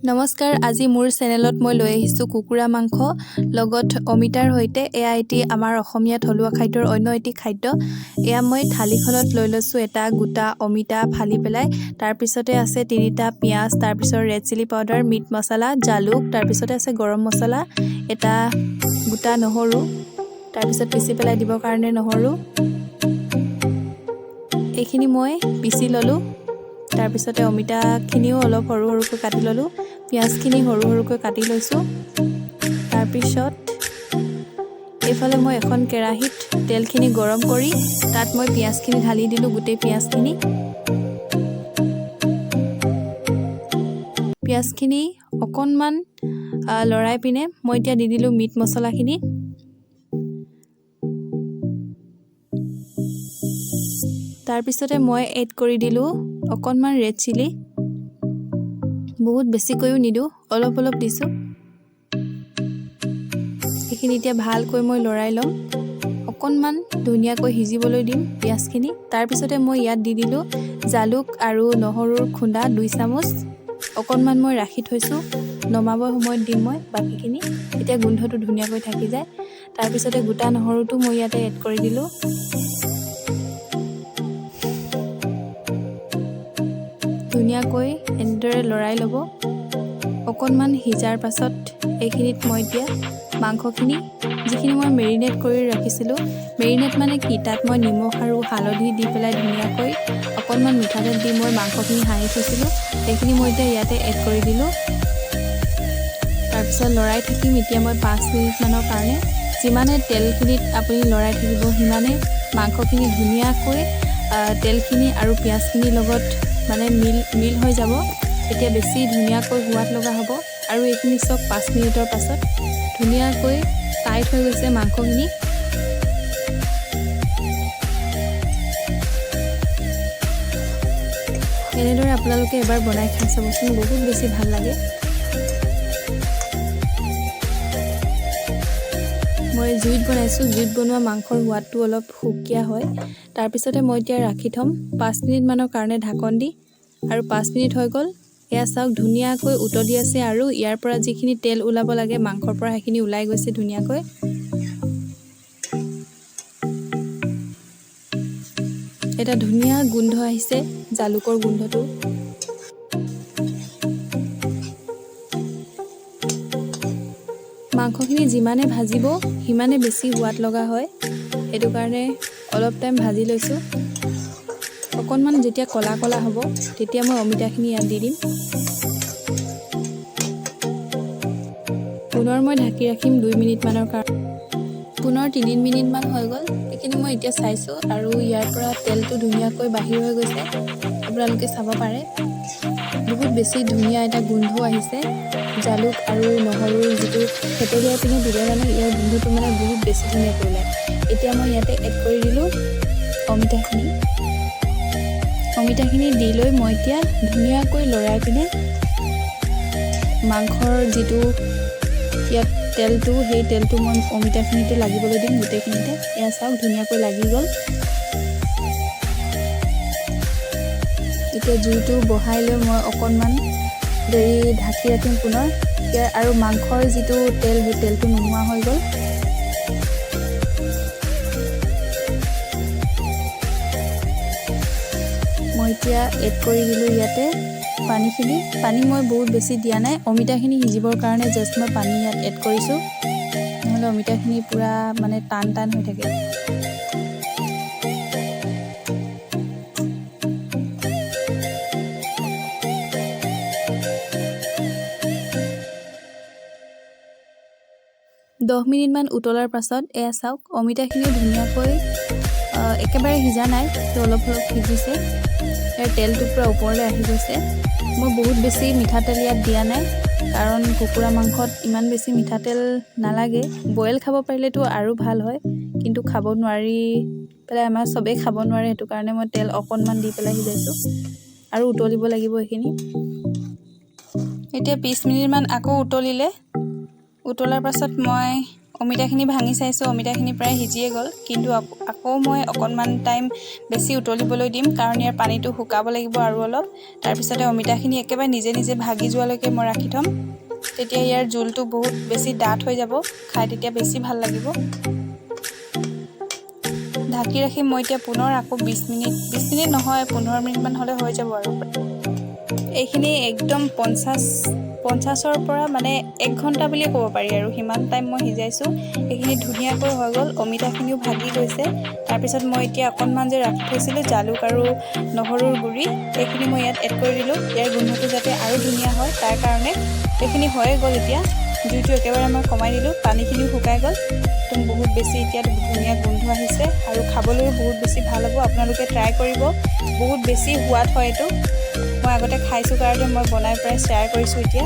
নমস্কাৰ, আজি মোৰ চেনেলত মই লৈ আহিছোঁ কুকুৰা মাংস লগত অমিতাৰ সৈতে। এয়া এটি আমাৰ অসমীয়া থলুৱা খাদ্যৰ অন্য এটি খাদ্য। এয়া মই থালিখনত লৈ লৈছোঁ এটা গোটা অমিতা ফালি পেলাই। তাৰপিছতে আছে 3টা পিঁয়াজ, তাৰপিছত ৰেড চিলি পাউডাৰ, মিট মছলা, জালুক, তাৰপিছতে আছে গৰম মছলা, এটা গোটা নহৰু, তাৰপিছত পিচি পেলাই দিবৰ কাৰণে নহৰু। এইখিনি মই পিচি ল'লোঁ। তাৰপিছতে অমিতাখিনিও অলপ সৰু সৰুকৈ কাটি ল'লোঁ। পিঁয়াজখিনি সৰু সৰুকৈ কাটি লৈছোঁ। তাৰপিছত এইফালে মই এখন কেৰাহীত তেলখিনি গৰম কৰি তাত মই পিঁয়াজখিনি ঢালি দিলোঁ, গোটেই পিঁয়াজখিনি। পিঁয়াজখিনি অকণমান লৰাই পিনে মই এতিয়া দি দিলোঁ মিট মছলাখিনি। তাৰপিছতে মই এড কৰি দিলোঁ অকণমান ৰেড চিলি। বহুত বেছিকৈও নিদিওঁ, অলপ অলপ দিছোঁ। এইখিনি এতিয়া ভালকৈ মই লৰাই ল'ম। অকণমান ধুনীয়াকৈ সিজিবলৈ দিম পিঁয়াজখিনি। তাৰপিছতে মই ইয়াত দি দিলোঁ জালুক আৰু নহৰুৰ খুন্দা 2 চামুচ। অকণমান মই ৰাখি থৈছোঁ, নমাবৰ সময়ত দিম মই বাকীখিনি, এতিয়া গোন্ধটো ধুনীয়াকৈ থাকি যায়। তাৰপিছতে গোটা নহৰুটো মই ইয়াতে এড কৰি দিলোঁ। ধুনীয়াকৈ এনেদৰে লৰাই ল'ব। অকণমান সিজাৰ পাছত এইখিনিত মই এতিয়া মাংসখিনি, যিখিনি মই মেৰিনেট কৰি ৰাখিছিলোঁ, মেৰিনেট মানে কি, তাত মই নিমখ আৰু হালধি দি পেলাই ধুনীয়াকৈ অকণমান মিঠাতেল দি মই মাংসখিনি সানি থৈছিলোঁ, সেইখিনি মই এতিয়া ইয়াতে এড কৰি দিলোঁ। তাৰপিছত লৰাই থাকিম এতিয়া মই 5 মিনিটমানৰ কাৰণে। যিমানে তেলখিনিত আপুনি লৰাই থাকিব, সিমানে মাংসখিনি ধুনীয়াকৈ তেলখিনি আৰু পিঁয়াজখিনিৰ লগত মানে মিল হৈ যাব। এতিয়া বেছি ধুনীয়াকৈ সোৱাদ লগা হ'ব। আৰু এইখিনি চব 5 মিনিটৰ পাছত ধুনীয়াকৈ টাইট হৈ গৈছে মাংসখিনি। এনেদৰে আপোনালোকে এবাৰ বনাই খাই চাবচোন, বহুত বেছি ভাল লাগে। মই জুইত বনাইছোঁ, জুইত বনোৱা মাংসৰ সোৱাদটো অলপ সুকীয়া হয়। তাৰপিছতে মই এতিয়া ৰাখি থ'ম 5 মিনিটমানৰ কাৰণে ঢাকন দি। আৰু 5 মিনিট হৈ গ'ল। এয়া চাওক ধুনীয়াকৈ উতলি আছে আৰু ইয়াৰ পৰা যিখিনি তেল ওলাব লাগে মাংসৰ পৰা, সেইখিনি ওলাই গৈছে ধুনীয়াকৈ। এটা ধুনীয়া গোন্ধ আহিছে, জালুকৰ গোন্ধটো। মাংসখিনি যিমানে ভাজিব সিমানে বেছি সোৱাদ লগা হয়। সেইটো কাৰণে অলপ টাইম ভাজি লৈছোঁ। অকণমান যেতিয়া ক'লা ক'লা হ'ব, তেতিয়া মই অমিতাখিনি ইয়াত দি দিম। পুনৰ মই ঢাকি ৰাখিম 2 মিনিটমানৰ কাৰণে। পুনৰ 3 মিনিটমান হৈ গ'ল। এইখিনি মই এতিয়া চাইছোঁ আৰু ইয়াৰ পৰা তেলটো ধুনীয়াকৈ বাহিৰ হৈ গৈছে, আপোনালোকে চাব পাৰে। বহুত বেছি ধুনীয়া এটা গোন্ধ আহিছে। জালুক আৰু নহৰুৰ যিটো থেতেলিয়াই পিনে দিলে মানে ইয়াৰ গোন্ধটো মানে বহুত বেছি ধুনীয়াকৈ ওলায়। এতিয়া মই ইয়াতে এড কৰি দিলোঁ অমিতাখিনি। অমিতাখিনি দি লৈ মই এতিয়া ধুনীয়াকৈ লৰাই পিনে মাংসৰ যিটো ইয়াত তেলটো, সেই তেলটো মই অমিতাখিনিতে লাগিবলৈ দিম গোটেইখিনিতে। এয়া চাওক ধুনীয়াকৈ লাগি গ'ল। এতিয়া জুইটো বহাই লৈ মই অকণমান দেৰি ঢাকি ৰাখিম পুনৰ। আৰু মাংসৰ যিটো তেল, সেই তেলটো নোহোৱা হৈ গ'ল। মই এতিয়া এড কৰি দিলোঁ ইয়াতে পানীখিনি। পানী মই বহুত বেছি দিয়া নাই, অমিতাখিনি সিজিবৰ কাৰণে জাষ্ট মই পানী ইয়াত এড কৰিছোঁ, নহ'লে অমিতাখিনি পূৰা মানে টান টান হৈ থাকে। দহ মিনিটমান উতলাৰ পাছত এয়া চাওক অমিতাখিনিও ধুনীয়াকৈ একেবাৰে সিজা নাই, তো অলপ অলপ সিজিছে। ইয়াৰ তেলটো পূৰা ওপৰলৈ আহি গৈছে। মই বহুত বেছি মিঠাতেল ইয়াত দিয়া নাই, কাৰণ কুকুৰা মাংসত ইমান বেছি মিঠাতেল নালাগে। বইল খাব পাৰিলেতো আৰু ভাল হয়, কিন্তু খাব নোৱাৰি পেলাই, আমাৰ চবেই খাব নোৱাৰে। সেইটো কাৰণে মই তেল অকণমান দি পেলাই সিজাইছোঁ আৰু উতলিব লাগিব এইখিনি। এতিয়া 20 মিনিটমান আকৌ উতলিলে। উতলাৰ পাছত মই অমিতাখিনি ভাঙি চাইছোঁ, অমিতাখিনি প্ৰায় সিজিয়ে গ'ল, কিন্তু আকৌ মই অকণমান টাইম বেছি উতলিবলৈ দিম, কাৰণ ইয়াৰ পানীটো শুকাব লাগিব আৰু অলপ। তাৰপিছতে অমিতাখিনি একেবাৰে নিজে নিজে ভাগি যোৱালৈকে মই ৰাখি থ'ম। তেতিয়া ইয়াৰ জোলটো বহুত বেছি ডাঠ হৈ যাব, খাই তেতিয়া বেছি ভাল লাগিব। ঢাকি ৰাখি মই এতিয়া পুনৰ আকৌ 20 মিনিট নহয় 15 মিনিটমান হ'লে হৈ যাব আৰু। এইখিনি একদম 50ৰ পৰা মানে 1 ঘণ্টা বুলিয়ে ক'ব পাৰি আৰু, সিমান টাইম মই সিজাইছোঁ। এইখিনি ধুনীয়াকৈ হৈ গ'ল, অমিতাখিনিও ভাগি গৈছে। তাৰপিছত মই এতিয়া অকণমান যে ৰাখি থৈছিলোঁ জালুক আৰু নহৰুৰ গুড়ি, এইখিনি মই ইয়াত এড কৰি দিলোঁ, ইয়াৰ গোন্ধটো যাতে আৰু ধুনীয়া হয় তাৰ কাৰণে। এইখিনি হৈয়ে গ'ল এতিয়া, জুইটো একেবাৰে মই কমাই দিলোঁ, পানীখিনিও শুকাই গ'ল। একদম বহুত বেছি এতিয়া ধুনীয়া গোন্ধ আহিছে আৰু খাবলৈও বহুত বেছি ভাল হ'ব। আপোনালোকে ট্ৰাই কৰিব, বহুত বেছি সোৱাদ হয় এইটো। মই আগতে খাইছোঁ কাৰণে মই বনাই প্ৰায় শ্বেয়াৰ কৰিছোঁ এতিয়া।